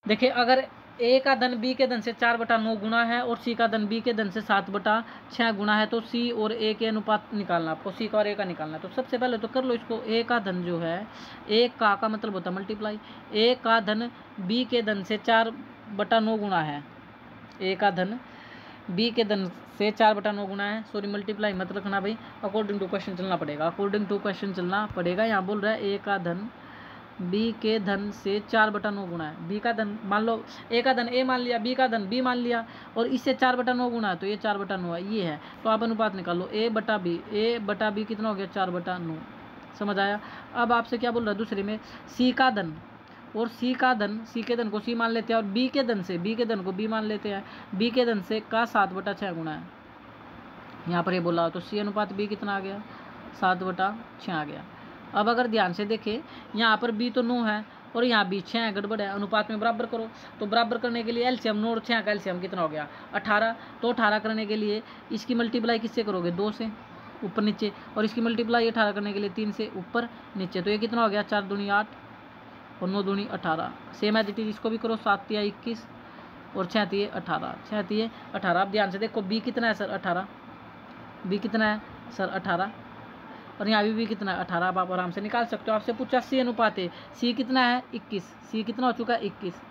देखिए अगर ए का धन बी के धन से 4/9 गुना है और सी का धन बी के धन से 7/6 गुना है, तो सी और ए के अनुपात निकालना आपको, सी का और ए का निकालना है। तो सबसे पहले तो कर लो इसको। ए का धन जो है, ए का मतलब होता है मल्टीप्लाई, ए का धन बी के धन से 4/9 गुना है, ए का धन बी के धन से 4/9 गुना है, सॉरी मल्टीप्लाई मत रखना भाई, अकॉर्डिंग टू क्वेश्चन चलना पड़ेगा, अकॉर्डिंग टू क्वेश्चन चलना पड़ेगा। यहाँ बोल रहा है ए का धन बी के धन से 4/9 गुना है, बी का धन मान लो, ए का धन ए मान लिया, बी का धन बी मान लिया, और इससे 4/9 गुना है, तो ये 4/9 है, ये है। तो आप अनुपात निकालो, ए बटा बी कितना हो गया 4/9, समझ आया। अब आपसे क्या बोल रहा है दूसरे में, सी का धन और सी के धन को सी मान लेते हैं, और बी के धन को बी मान लेते हैं, बी के धन से का 7/6 गुना है, यहाँ पर ये बोला, तो सी अनुपात बी कितना आ गया 7/6 आ गया। अब अगर ध्यान से देखें, यहाँ पर बी तो 9 है और यहाँ बी 6 है, गड़बड़ है, अनुपात में बराबर करो। तो बराबर करने के लिए एलसीएम 9 और 6 का एलसीएम कितना हो गया 18, तो 18 करने के लिए इसकी मल्टीप्लाई किससे करोगे 2 से ऊपर नीचे, और इसकी मल्टीप्लाई 18 करने के लिए 3 से ऊपर नीचे, तो ये कितना हो गया 4 दूनी 8 और 9 दूनी 18। सेम एज इट इज इसको भी करो, 7 तिया 21 और 6 तिये 18, 6 तिये 18। अब ध्यान से देखो बी कितना है सर 18, बी कितना है सर 18, और यहाँ भी कितना है 18। अब आप आराम से निकाल सकते हो। आपसे पूछा सी अनुपात है, सी कितना है 21, सी कितना हो चुका है 21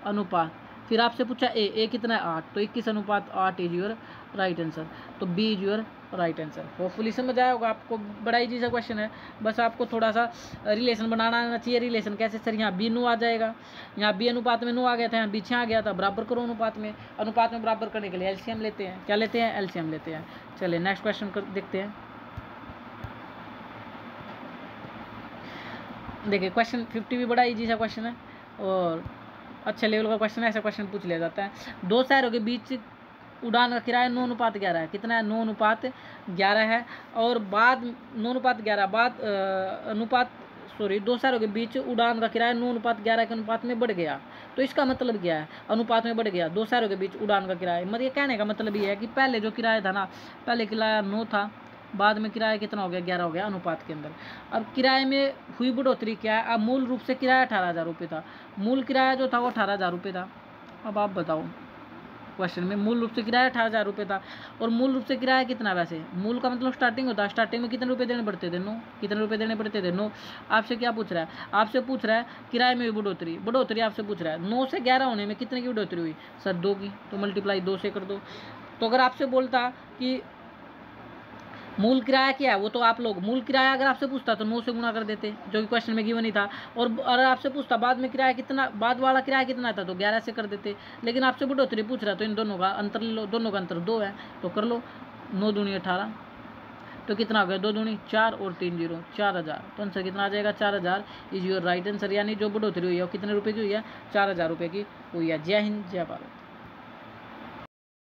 अनुपात। फिर आपसे पूछा ए कितना है 8, तो 21/8 इज योर राइट आंसर, तो B is your right answer. Hopefully समझ आया होगा आपको, बड़ा इजी सा क्वेश्चन है, बस आपको थोड़ा सा रिलेशन बनाना आना चाहिए। रिलेशन कैसे सर, यहाँ बी 9 आ जाएगा, यहाँ बी अनुपात में 9 आ गया था, यहाँ बी 6 आ गया था, बराबर करो अनुपात में। अनुपात में बराबर करने के लिए एलसीएम लेते हैं, क्या लेते हैं एलसीएम लेते हैं। चलिए नेक्स्ट क्वेश्चन देखते हैं। देखिए क्वेश्चन 50 भी बड़ा इजी सा क्वेश्चन है और अच्छे लेवल का क्वेश्चन है, ऐसा क्वेश्चन पूछ लिया जाता है। दो शहरों के बीच उड़ान का किराया 9:11 है, कितना है 9:11 है, और बाद 9:11 बाद दो शहरों के बीच उड़ान का किराया 9:11 के अनुपात में बढ़ गया। तो इसका मतलब क्या है, अनुपात में बढ़ गया, दो शहरों के बीच उड़ान का किराया, मतलब ये कहने का मतलब ये है कि पहले जो किराया था ना, पहले किराया 9 था, बाद में किराया कितना हो गया 11 हो गया अनुपात के अंदर। अब किराए में हुई बढ़ोतरी क्या है, अब मूल रूप से किराया 18,000 रुपये था, मूल किराया जो था वो 18,000 रुपये था। अब आप बताओ क्वेश्चन में मूल रूप से किराया 18,000 रुपये था, और मूल रूप से किराया कितना, वैसे मूल का मतलब स्टार्टिंग होता है, स्टार्टिंग में कितने रुपए देने पड़ते थे 9, कितने रुपए देने पड़ते थे 9। आपसे क्या पूछ रहा है, आपसे पूछ रहा है किराए में बढ़ोतरी आपसे पूछ रहा है, 9 से 11 होने में कितने की बढ़ोतरी हुई सर 2 की, तो मल्टीप्लाई 2 से कर दो। तो अगर आपसे बोलता कि मूल किराया क्या है, वो तो आप लोग मूल किराया अगर आपसे पूछता तो 9 से गुणा कर देते, जो कि क्वेश्चन में गिवन ही था, और अगर आपसे पूछता बाद में किराया कितना, बाद वाला किराया कितना था, तो 11 से कर देते। लेकिन आपसे बढ़ोतरी पूछ रहा, तो इन दोनों का अंतर ले लो, दोनों का अंतर 2 है, तो कर लो 9 दूनी 18, तो कितना हो गया 2 दूनी 4 और 3 0 4,000, तो आंसर कितना आ जाएगा 4,000 इज योर राइट आंसर। यानी जो बढ़ोतरी हुई है वो कितने रुपये की हुई है 4,000 रुपये की हुई है। जय हिंद जय भारत।